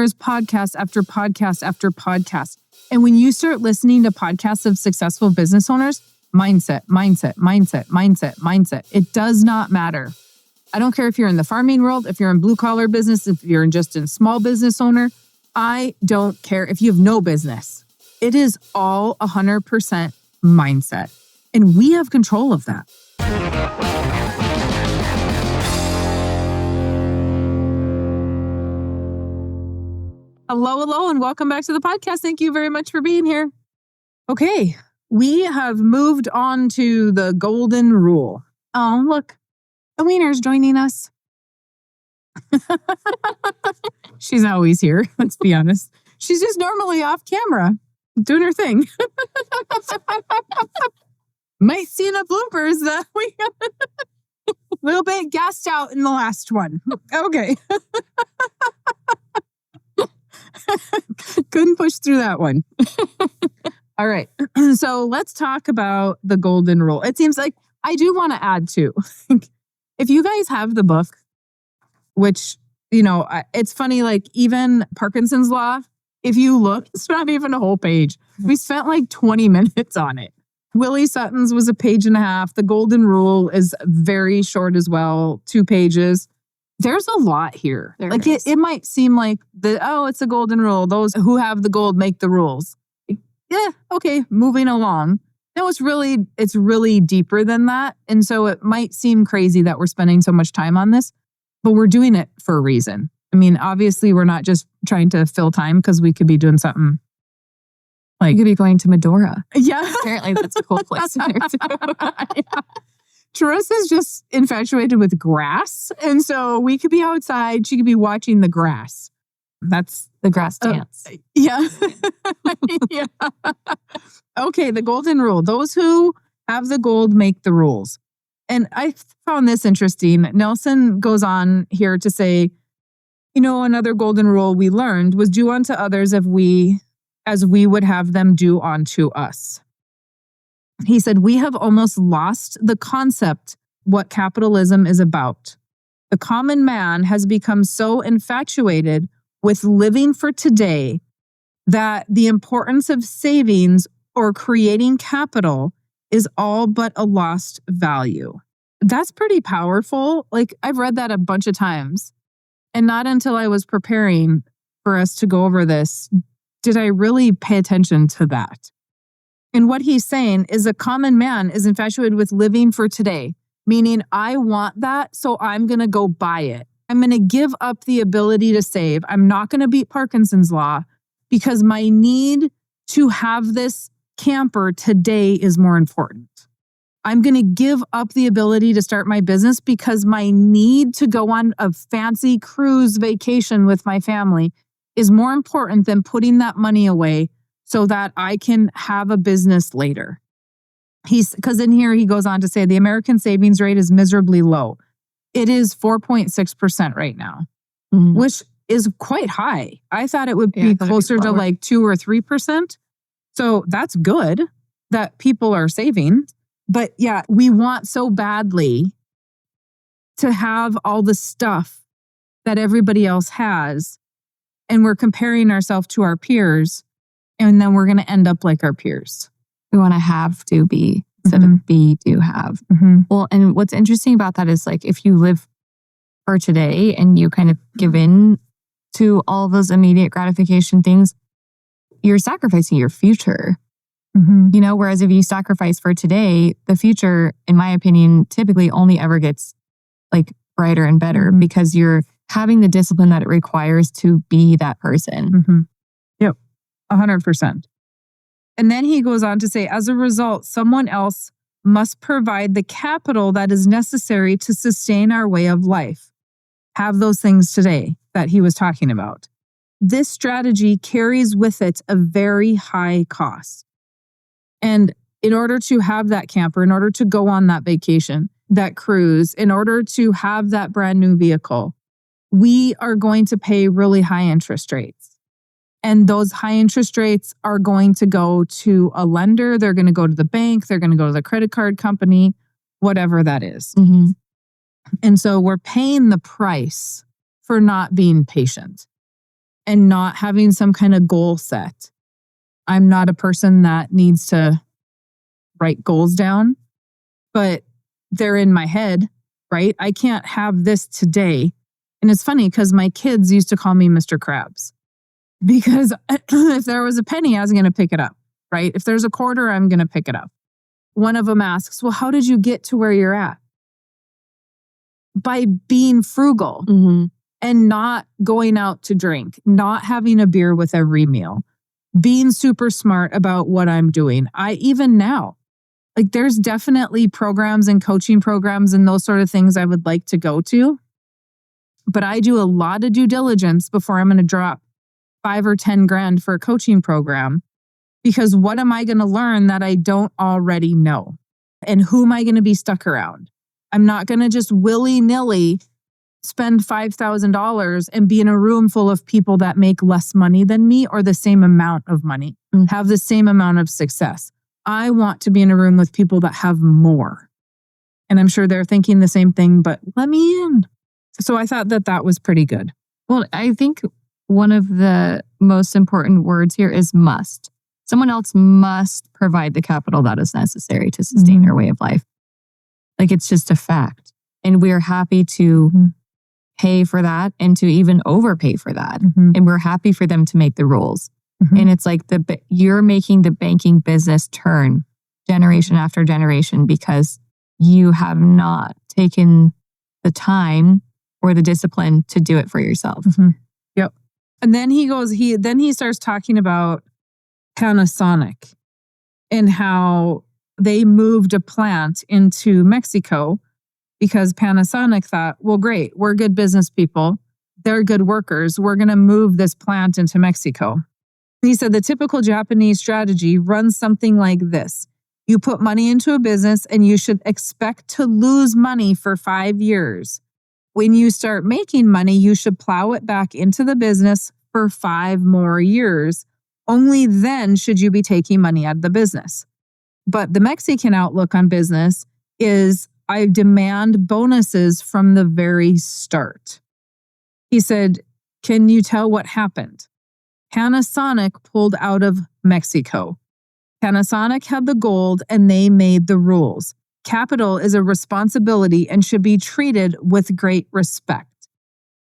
there's podcast after podcast after podcast. And when you start listening to podcasts of successful business owners, mindset. It does not matter. I don't care if you're in the farming world, if you're in blue collar business, if you're just a small business owner. I don't care if you have no business. It is all 100% mindset. And we have control of that. Hello, and welcome back to the podcast. Thank you very much for being here. Okay, we have moved on to the golden rule. Oh, look, the wiener's joining us. She's always here, let's be honest. She's just normally off camera, doing her thing. Might see in the bloopers that we got a little bit gassed out in the last one. Okay. Couldn't push through that one. All right. So let's talk about the golden rule. It seems like I do want to add too. If you guys have the book, which, it's funny, like even Parkinson's Law, if you look, it's not even a whole page. We spent like 20 minutes on it. Willie Sutton's was a page and a half. The golden rule is very short as well, 2 pages. There's a lot here. It might seem like it's a golden rule. Those who have the gold make the rules. Yeah, okay, moving along. No, it's really deeper than that. And so it might seem crazy that we're spending so much time on this, but we're doing it for a reason. I mean, obviously we're not just trying to fill time because we could be doing something like... You could be going to Medora. Yeah. Apparently that's a cool place in there too. Yeah. Teresa's just infatuated with grass. And so we could be outside. She could be watching the grass. That's the grass dance. Yeah. Yeah. Okay, the golden rule. Those who have the gold make the rules. And I found this interesting. Nelson goes on here to say, another golden rule we learned was do unto others as we would have them do unto us. He said, we have almost lost the concept what capitalism is about. The common man has become so infatuated with living for today that the importance of savings or creating capital is all but a lost value. That's pretty powerful. Like I've read that a bunch of times. And not until I was preparing for us to go over this did I really pay attention to that. And what he's saying is a common man is infatuated with living for today, meaning I want that, so I'm going to go buy it. I'm going to give up the ability to save. I'm not going to beat Parkinson's Law because my need to have this camper today is more important. I'm going to give up the ability to start my business because my need to go on a fancy cruise vacation with my family is more important than putting that money away so that I can have a business later. Because in here he goes on to say the American savings rate is miserably low. It is 4.6% right now, which is quite high. I thought it would be closer to like 2 or 3%. So that's good that people are saving. But yeah, we want so badly to have all the stuff that everybody else has. And we're comparing ourselves to our peers. And then we're going to end up like our peers. We want to have to be instead of be do have. Well, and what's interesting about that is like if you live for today and you kind of give in to all those immediate gratification things, you're sacrificing your future. Whereas if you sacrifice for today, the future, in my opinion, typically only ever gets like brighter and better because you're having the discipline that it requires to be that person. Yep. 100%. And then he goes on to say, as a result, someone else must provide the capital that is necessary to sustain our way of life. Have those things today that he was talking about. This strategy carries with it a very high cost. And in order to have that camper, in order to go on that vacation, that cruise, in order to have that brand new vehicle, we are going to pay really high interest rates. And those high interest rates are going to go to a lender. They're going to go to the bank. They're going to go to the credit card company, whatever that is. And so we're paying the price for not being patient. and not having some kind of goal set. I'm not a person that needs to write goals down, but they're in my head, right? I can't have this today. And it's funny because my kids used to call me Mr. Krabs because if there was a penny, I was going to pick it up, right? If there's a quarter, I'm going to pick it up. One of them asks, well, how did you get to where you're at? By being frugal and not going out to drink, not having a beer with every meal, being super smart about what I'm doing. Even now, like there's definitely programs and coaching programs and those sort of things I would like to go to. But I do a lot of due diligence before I'm going to drop 5 or 10 grand for a coaching program. Because what am I going to learn that I don't already know? And who am I going to be stuck around? I'm not going to just willy-nilly spend $5,000 and be in a room full of people that make less money than me or the same amount of money, have the same amount of success. I want to be in a room with people that have more. And I'm sure they're thinking the same thing, but let me in. So I thought that was pretty good. Well, I think one of the most important words here is must. Someone else must provide the capital that is necessary to sustain your way of life. Like it's just a fact. And we're happy to pay for that and to even overpay for that. And we're happy for them to make the rules. And it's like you're making the banking business turn generation after generation because you have not taken the time or the discipline to do it for yourself. Yep. And then he starts talking about Panasonic and how they moved a plant into Mexico because Panasonic thought, well, great, we're good business people. They're good workers. We're going to move this plant into Mexico. He said the typical Japanese strategy runs something like this. You put money into a business and you should expect to lose money for 5 years. When you start making money, you should plow it back into the business for 5 more years. Only then should you be taking money out of the business. But the Mexican outlook on business is I demand bonuses from the very start. He said, can you tell what happened? Panasonic pulled out of Mexico. Panasonic had the gold and they made the rules. Capital is a responsibility and should be treated with great respect.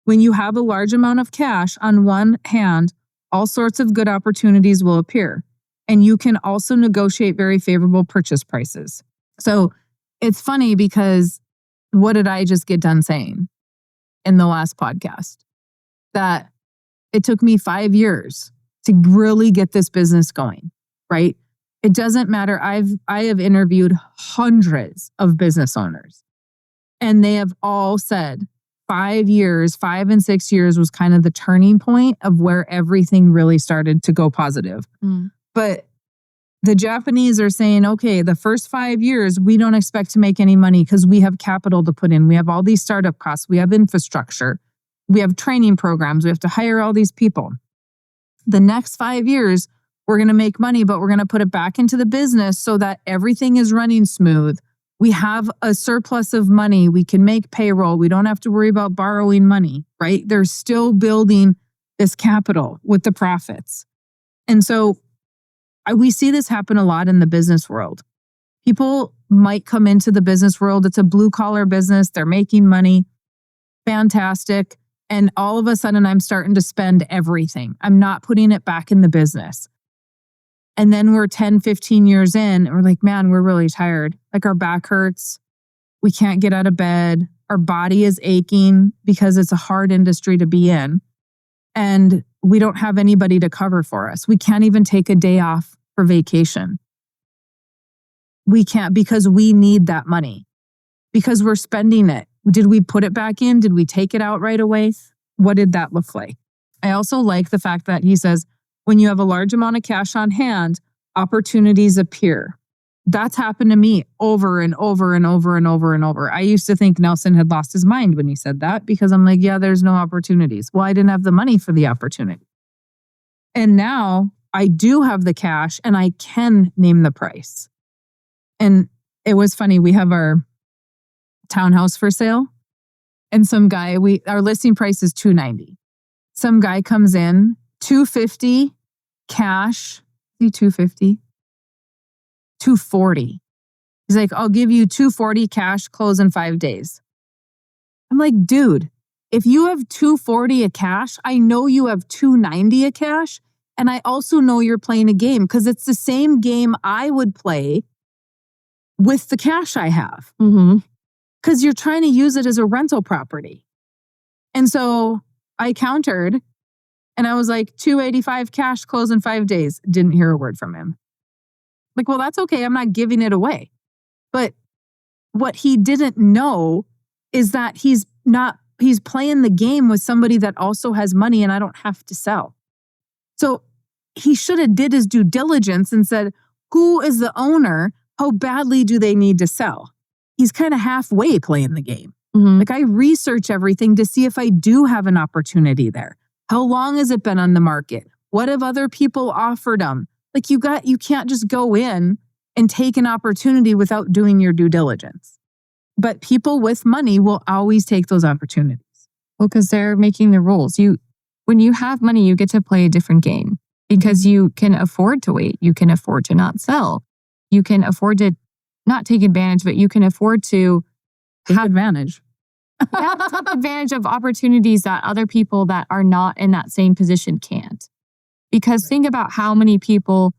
When you have a large amount of cash on one hand, all sorts of good opportunities will appear. And you can also negotiate very favorable purchase prices. So it's funny because what did I just get done saying in the last podcast? That it took me 5 years to really get this business going, right? It doesn't matter. I have interviewed hundreds of business owners and they have all said 5 years, 5 and 6 years was kind of the turning point of where everything really started to go positive. But the Japanese are saying, okay, the first 5 years, we don't expect to make any money because we have capital to put in. We have all these startup costs. We have infrastructure. We have training programs. We have to hire all these people. The next 5 years, we're going to make money, but we're going to put it back into the business so that everything is running smooth. We have a surplus of money. We can make payroll. We don't have to worry about borrowing money, right? They're still building this capital with the profits. And so we see this happen a lot in the business world. People might come into the business world. It's a blue collar business. They're making money. Fantastic. And all of a sudden, I'm starting to spend everything. I'm not putting it back in the business. And then we're 10, 15 years in, and we're like, man, we're really tired. Like our back hurts. We can't get out of bed. Our body is aching because it's a hard industry to be in. And we don't have anybody to cover for us. We can't even take a day off for vacation. We can't because we need that money because we're spending it. Did we put it back in? Did we take it out right away? What did that look like? I also like the fact that he says, when you have a large amount of cash on hand, opportunities appear. That's happened to me over and over and over and over and over. I used to think Nelson had lost his mind when he said that because I'm like, yeah, there's no opportunities. Well, I didn't have the money for the opportunity. And now I do have the cash and I can name the price. And it was funny. We have our townhouse for sale and some guy, our listing price is $290. some guy comes in, $250 cash, $250, $240. He's like, I'll give you $240 cash, close in 5 days. I'm like, dude, if you have $240 a cash, I know you have $290 a cash. And I also know you're playing a game because it's the same game I would play with the cash I have. Because you're trying to use it as a rental property. And so I countered and I was like, $285 cash, close in 5 days. Didn't hear a word from him. Like, well, that's okay. I'm not giving it away. But what he didn't know is that he's playing the game with somebody that also has money and I don't have to sell. So he should have did his due diligence and said, who is the owner? How badly do they need to sell? He's kind of halfway playing the game. Like, I research everything to see if I do have an opportunity there. How long has it been on the market? What have other people offered them? Like, you can't just go in and take an opportunity without doing your due diligence. But people with money will always take those opportunities. Well, because they're making the rules. When you have money, you get to play a different game because you can afford to wait. You can afford to not sell. You can afford to not take advantage, but you can afford to have advantage. Take advantage of opportunities that other people that are not in that same position can't. Because think about how many people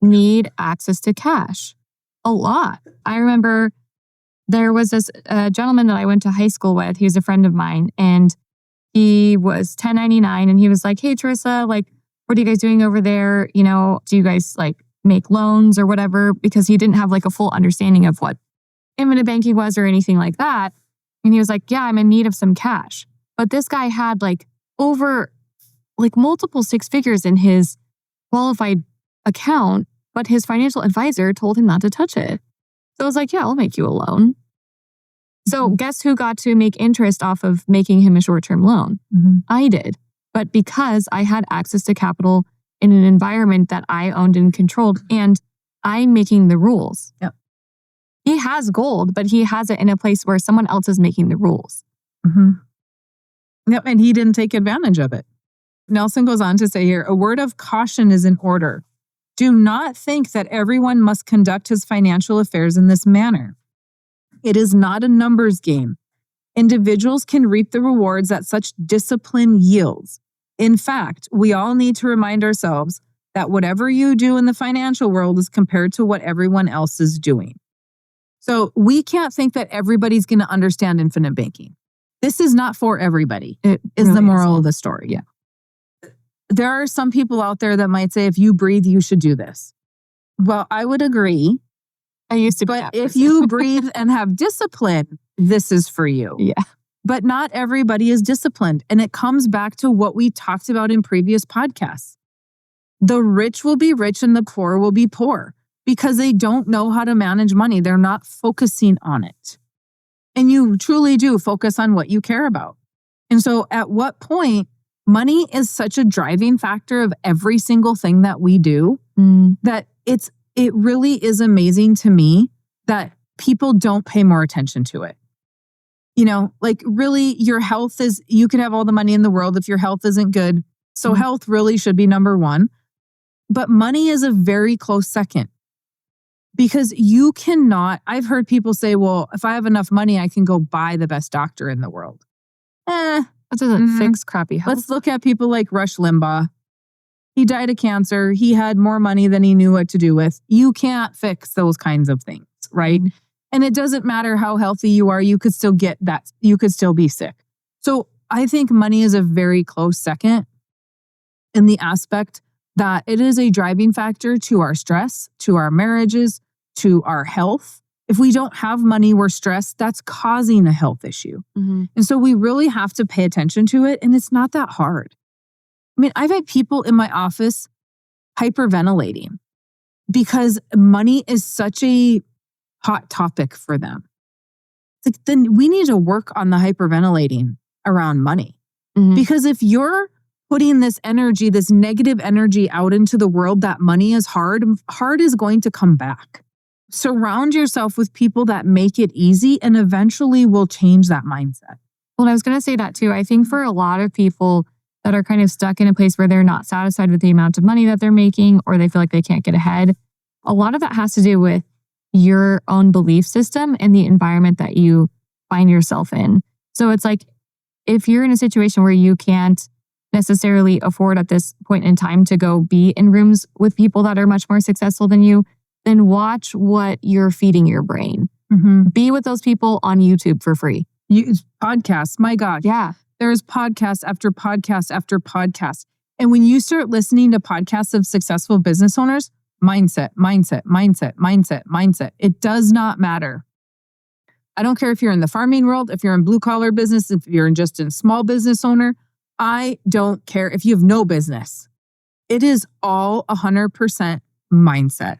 need access to cash. A lot. I remember there was this gentleman that I went to high school with. He was a friend of mine and he was 1099 and he was like, hey, Teresa, like, what are you guys doing over there? You know, do you guys like make loans or whatever? Because he didn't have like a full understanding of what infinite banking was or anything like that. And he was like, yeah, I'm in need of some cash. But this guy had like over like multiple six figures in his qualified account, but his financial advisor told him not to touch it. So I was like, yeah, I'll make you a loan. So guess who got to make interest off of making him a short-term loan? I did. But because I had access to capital in an environment that I owned and controlled, and I'm making the rules. Yep. He has gold, but he has it in a place where someone else is making the rules. Yep, and he didn't take advantage of it. Nelson goes on to say here, a word of caution is in order. Do not think that everyone must conduct his financial affairs in this manner. It is not a numbers game. Individuals can reap the rewards that such discipline yields. In fact, we all need to remind ourselves that whatever you do in the financial world is compared to what everyone else is doing. So we can't think that everybody's going to understand infinite banking. This is not for everybody, is really the moral of the story. Yeah. There are some people out there that might say, if you breathe, you should do this. Well, I would agree. I used to be But if you breathe and have discipline, this is for you. Yeah. But not everybody is disciplined. And it comes back to what we talked about in previous podcasts. The rich will be rich and the poor will be poor because they don't know how to manage money. They're not focusing on it. And you truly do focus on what you care about. And so at what point, money is such a driving factor of every single thing that we do that it really is amazing to me that people don't pay more attention to it. You know, like really your health is, you can have all the money in the world if your health isn't good. So health really should be number one. But money is a very close second. Because you cannot, I've heard people say, well, if I have enough money, I can go buy the best doctor in the world. That doesn't fix crappy health. Let's look at people like Rush Limbaugh. He died of cancer. He had more money than he knew what to do with. You can't fix those kinds of things, right? And it doesn't matter how healthy you are. You could still get that. You could still be sick. So I think money is a very close second in the aspect that it is a driving factor to our stress, to our marriages, to our health. If we don't have money, we're stressed. That's causing a health issue. And so we really have to pay attention to it. And it's not that hard. I mean, I've had people in my office hyperventilating because money is such a hot topic for them. It's like, then we need to work on the hyperventilating around money. Because if you're putting this energy, this negative energy out into the world that money is hard is going to come back. Surround yourself with people that make it easy and eventually will change that mindset. Well, I was going to say that too. I think for a lot of people, that are kind of stuck in a place where they're not satisfied with the amount of money that they're making, or they feel like they can't get ahead. A lot of that has to do with your own belief system and the environment that you find yourself in. So it's like, if you're in a situation where you can't necessarily afford at this point in time to go be in rooms with people that are much more successful than you, then watch what you're feeding your brain. Be with those people on YouTube for free. Podcasts, my God. Yeah. There's podcast after podcast after podcast. And when you start listening to podcasts of successful business owners, mindset. It does not matter. I don't care if you're in the farming world, if you're in blue collar business, if you're just a small business owner. I don't care if you have no business. It is all 100% mindset.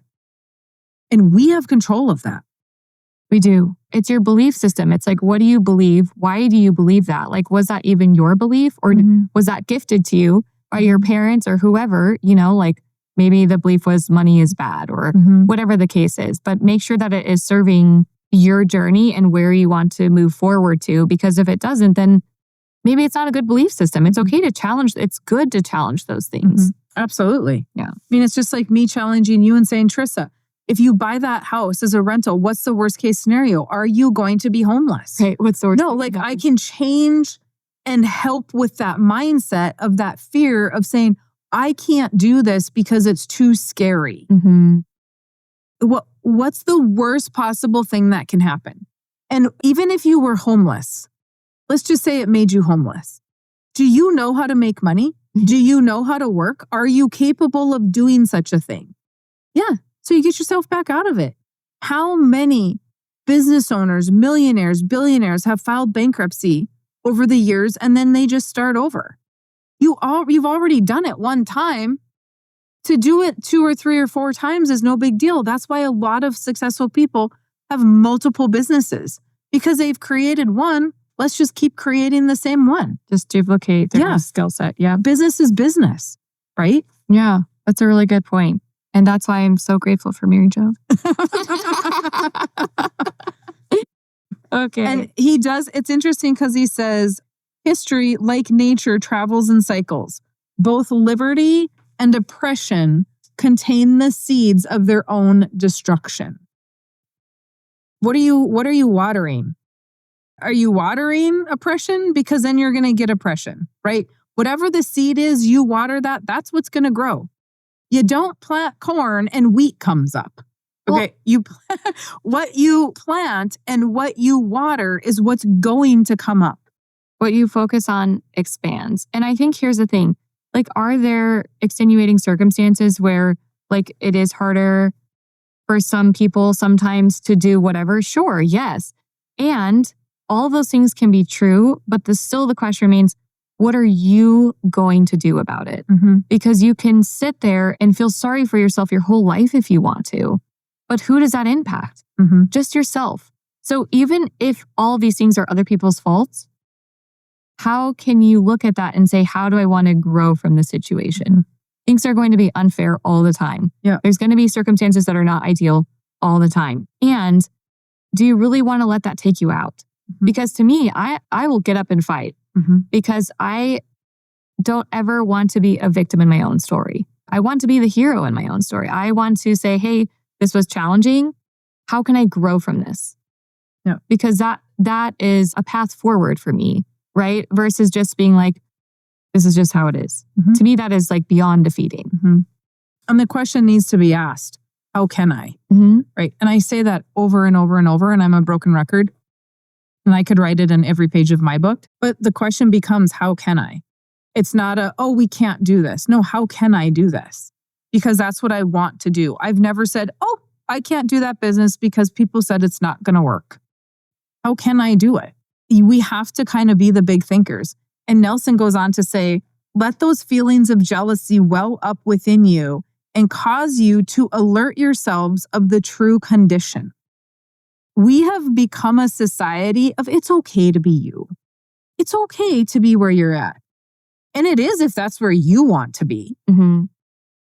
And we have control of that. We do. It's your belief system. It's like, what do you believe? Why do you believe that? Like, was that even your belief, or was that gifted to you by your parents or whoever? Like maybe the belief was money is bad, or whatever the case is. But make sure that it is serving your journey and where you want to move forward to. Because if it doesn't, then maybe it's not a good belief system. It's okay to challenge. It's good to challenge those things. Absolutely. Yeah. I mean, it's just like me challenging you and saying, Trissa, if you buy that house as a rental, what's the worst case scenario? Are you going to be homeless? Okay, what's the worst? No, like I can change and help with that mindset of that fear of saying, I can't do this because it's too scary. What's the worst possible thing that can happen? And even if you were homeless, let's just say it made you homeless. Do you know how to make money? Do you know how to work? Are you capable of doing such a thing? Yeah. So you get yourself back out of it. How many business owners, millionaires, billionaires have filed bankruptcy over the years and then they just start over? You've already done it one time. To do it 2 or 3 or 4 times is no big deal. That's why a lot of successful people have multiple businesses, because they've created one. Let's just keep creating the same one. Just duplicate their skill set. Yeah. Business is business, right? Yeah. That's a really good point. And that's why I'm so grateful for Mary Jo. Okay. And he does, it's interesting because he says, history, like nature, travels in cycles. Both liberty and oppression contain the seeds of their own destruction. What are you watering? Are you watering oppression? Because then you're going to get oppression, right? Whatever the seed is, you water that, that's what's going to grow. You don't plant corn and wheat comes up. Okay, what you plant and what you water is what's going to come up. What you focus on expands. And I think here's the thing. Like, are there extenuating circumstances where like it is harder for some people sometimes to do whatever? Sure, yes. And all those things can be true, but still the question remains, what are you going to do about it? Because you can sit there and feel sorry for yourself your whole life if you want to. But who does that impact? Just yourself. So even if all these things are other people's faults, how can you look at that and say, how do I want to grow from the situation? Things are going to be unfair all the time. Yeah. There's going to be circumstances that are not ideal all the time. And do you really want to let that take you out? Because to me, I will get up and fight because I don't ever want to be a victim in my own story. I want to be the hero in my own story. I want to say, hey, this was challenging. How can I grow from this? Yeah. Because that is a path forward for me, right? Versus just being like, this is just how it is. To me, that is like beyond defeating. And the question needs to be asked, how can I? Right? And I say that over and over and over, and I'm a broken record. And I could write it in every page of my book. But the question becomes, how can I? It's not we can't do this. No, how can I do this? Because that's what I want to do. I've never said, I can't do that business because people said it's not going to work. How can I do it? We have to kind of be the big thinkers. And Nelson goes on to say, let those feelings of jealousy well up within you and cause you to alert yourselves of the true condition. We have become a society of it's okay to be you. It's okay to be where you're at. And it is if that's where you want to be.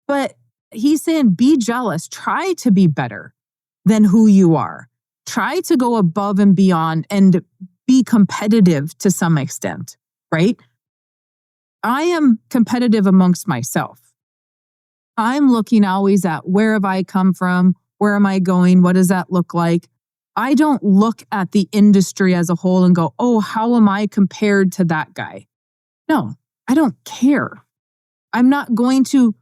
But he's saying, be jealous. Try to be better than who you are. Try to go above and beyond and be competitive to some extent, right? I am competitive amongst myself. I'm looking always at where have I come from? Where am I going? What does that look like? I don't look at the industry as a whole and go, oh, how am I compared to that guy? No, I don't care. I'm not going to,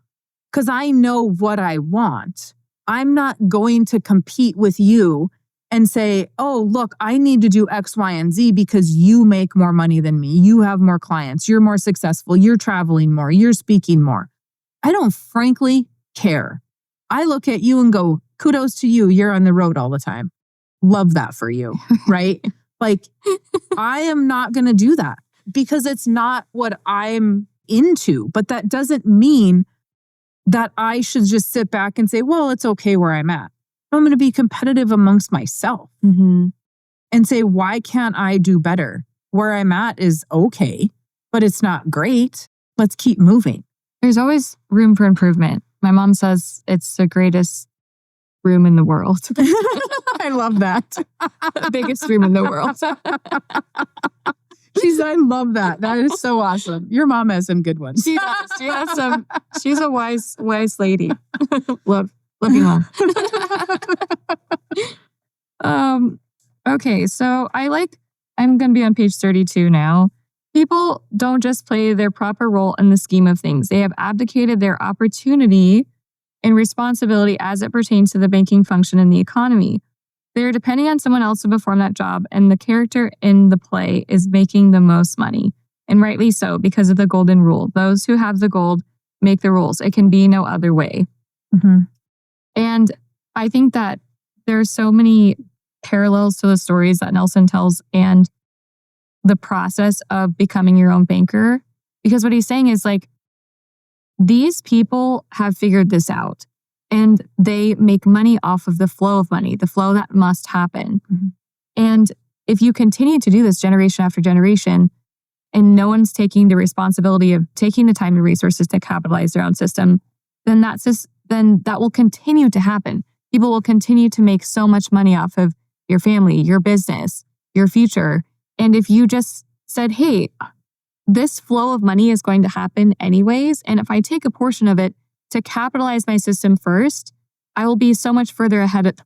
because I know what I want. I'm not going to compete with you and say, oh, look, I need to do X, Y, and Z because you make more money than me. You have more clients. You're more successful. You're traveling more. You're speaking more. I don't frankly care. I look at you and go, kudos to you. You're on the road all the time. Love that for you, right? Like, I am not going to do that because it's not what I'm into. But that doesn't mean that I should just sit back and say, well, it's okay where I'm at. I'm going to be competitive amongst myself and say, why can't I do better? Where I'm at is okay, but it's not great. Let's keep moving. There's always room for improvement. My mom says it's the greatest room in the world. I love that. The biggest room in the world. I love that. That is so awesome. Your mom has some good ones. She does. She has some. She's a wise lady. Love you, Mom. Okay, so I'm going to be on page 32 now. People don't just play their proper role in the scheme of things. They have abdicated their opportunity and responsibility as it pertains to the banking function in the economy. They're depending on someone else to perform that job, and the character in the play is making the most money. And rightly so, because of the golden rule. Those who have the gold make the rules. It can be no other way. And I think that there are so many parallels to the stories that Nelson tells and the process of becoming your own banker. Because what he's saying is like, these people have figured this out and they make money off of the flow of money, the flow that must happen. And if you continue to do this generation after generation, and no one's taking the responsibility of taking the time and resources to capitalize their own system, then that will continue to happen. People will continue to make so much money off of your family, your business, your future. And if you just said, hey, this flow of money is going to happen anyways, and if I take a portion of it to capitalize my system first, I will be so much further ahead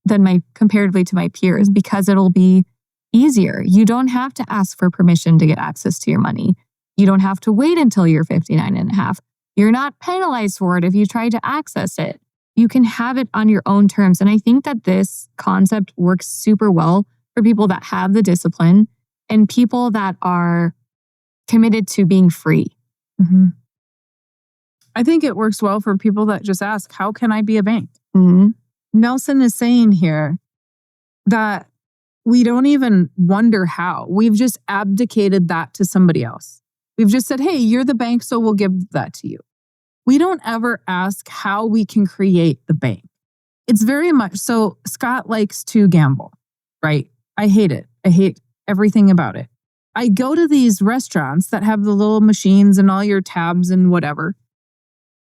than comparatively to my peers because it'll be easier. You don't have to ask for permission to get access to your money. You don't have to wait until you're 59 and a half. You're not penalized for it if you try to access it. You can have it on your own terms. And I think that this concept works super well for people that have the discipline and people that are committed to being free. I think it works well for people that just ask, how can I be a bank? Nelson is saying here that we don't even wonder how. We've just abdicated that to somebody else. We've just said, hey, you're the bank, so we'll give that to you. We don't ever ask how we can create the bank. It's very much so. Scott likes to gamble, right? I hate it. I hate everything about it. I go to these restaurants that have the little machines and all your tabs and whatever.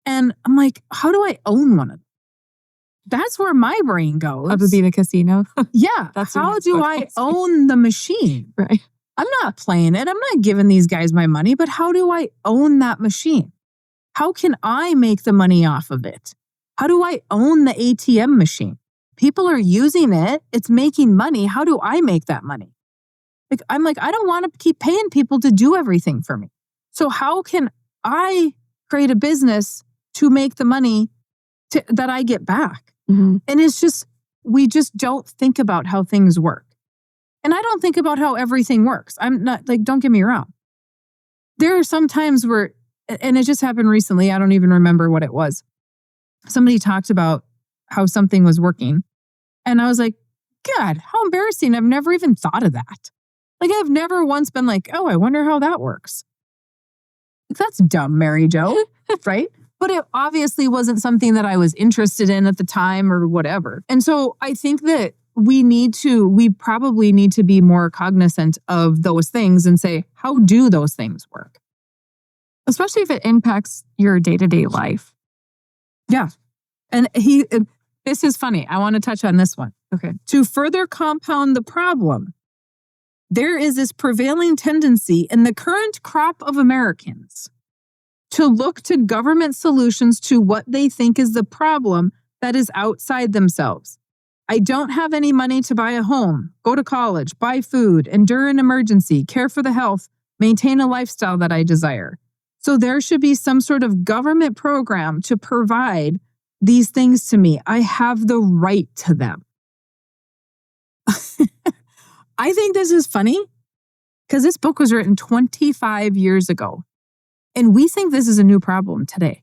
And I'm like, how do I own one of them? That's where my brain goes. Of being a casino. Yeah. How do I own the machine? Right. I'm not playing it. I'm not giving these guys my money, but how do I own that machine? How can I make the money off of it? How do I own the ATM machine? People are using it. It's making money. How do I make that money? I'm like, I don't want to keep paying people to do everything for me. So how can I create a business to make the money that I get back? And it's just, we just don't think about how things work. And I don't think about how everything works. I'm not like, don't get me wrong. There are some times where, and it just happened recently, I don't even remember what it was. Somebody talked about how something was working. And I was like, God, how embarrassing. I've never even thought of that. Like, I've never once been like, oh, I wonder how that works. Like, that's dumb, Mary Jo, right? But it obviously wasn't something that I was interested in at the time or whatever. And so I think that we probably need to be more cognizant of those things and say, how do those things work? Especially if it impacts your day-to-day life. Yeah. And this is funny. I want to touch on this one. Okay. To further compound the problem, there is this prevailing tendency in the current crop of Americans to look to government solutions to what they think is the problem that is outside themselves. I don't have any money to buy a home, go to college, buy food, endure an emergency, care for the health, maintain a lifestyle that I desire. So there should be some sort of government program to provide these things to me. I have the right to them. I think this is funny because this book was written 25 years ago. And we think this is a new problem today.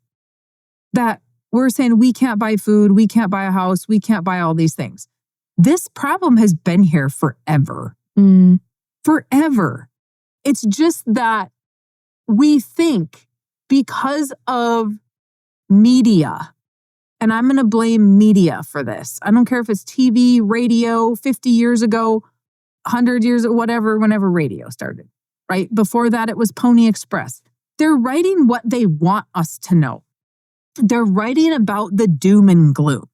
That we're saying we can't buy food, we can't buy a house, we can't buy all these things. This problem has been here forever. Forever. It's just that we think because of media, and I'm going to blame media for this. I don't care if it's TV, radio, 50 years ago, 100 years, whatever, whenever radio started, right? Before that, it was Pony Express. They're writing what they want us to know. They're writing about the doom and gloom.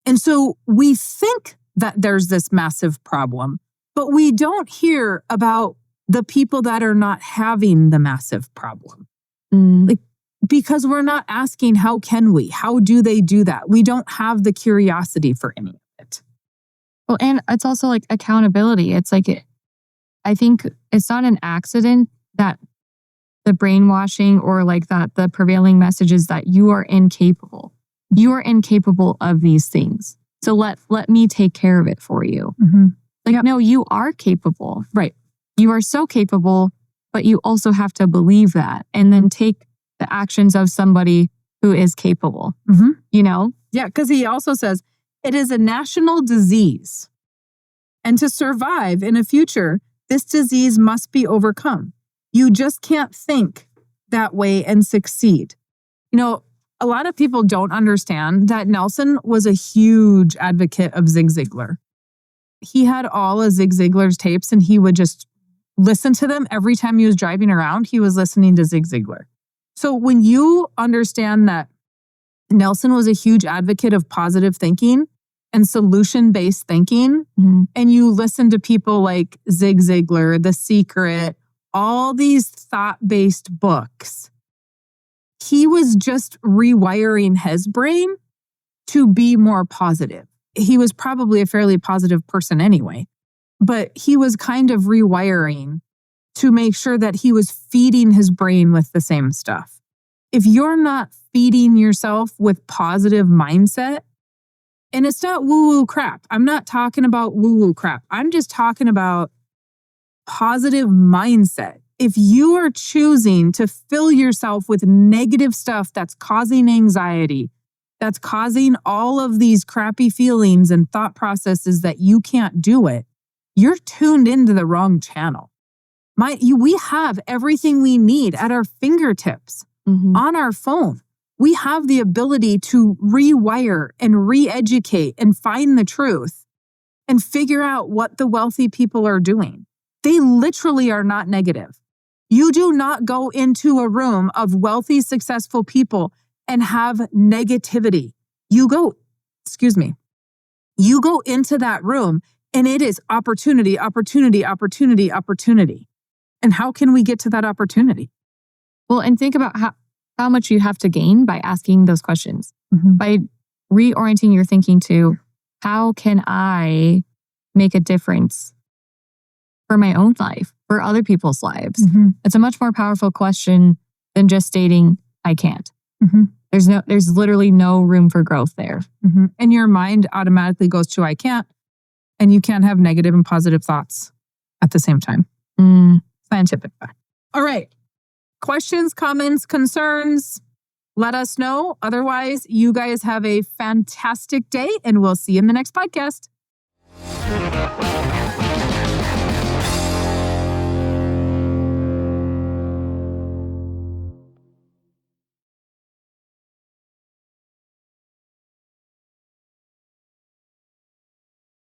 And so we think that there's this massive problem, but we don't hear about the people that are not having the massive problem. Because we're not asking, how can we? How do they do that? We don't have the curiosity for any of it. Well, and it's also like accountability. It's like, I think it's not an accident that the brainwashing or like that the prevailing message is that you are incapable. You are incapable of these things. So let me take care of it for you. No, you are capable. Right. You are so capable, but you also have to believe that and then take the actions of somebody who is capable, you know? Yeah, because he also says, it is a national disease. And to survive in a future, this disease must be overcome. You just can't think that way and succeed. You know, a lot of people don't understand that Nelson was a huge advocate of Zig Ziglar. He had all of Zig Ziglar's tapes and he would just listen to them every time he was driving around. He was listening to Zig Ziglar. So when you understand that Nelson was a huge advocate of positive thinking and solution-based thinking, and you listen to people like Zig Ziglar, The Secret, all these thought-based books, he was just rewiring his brain to be more positive. He was probably a fairly positive person anyway, but he was kind of rewiring to make sure that he was feeding his brain with the same stuff. If you're not feeding yourself with positive mindset, and it's not woo-woo crap. I'm not talking about woo-woo crap. I'm just talking about positive mindset. If you are choosing to fill yourself with negative stuff that's causing anxiety, that's causing all of these crappy feelings and thought processes that you can't do it, you're tuned into the wrong channel. We have everything we need at our fingertips on our phone. We have the ability to rewire and re-educate and find the truth and figure out what the wealthy people are doing. They literally are not negative. You do not go into a room of wealthy, successful people and have negativity. You go into that room and it is opportunity, opportunity, opportunity, opportunity. And how can we get to that opportunity? Well, and think about how much you have to gain by asking those questions, by reorienting your thinking to how can I make a difference for my own life, for other people's lives. It's a much more powerful question than just stating, I can't. There's literally no room for growth there. And your mind automatically goes to, I can't. And you can't have negative and positive thoughts at the same time. Scientific fact. All right. Questions, comments, concerns, let us know. Otherwise, you guys have a fantastic day and we'll see you in the next podcast.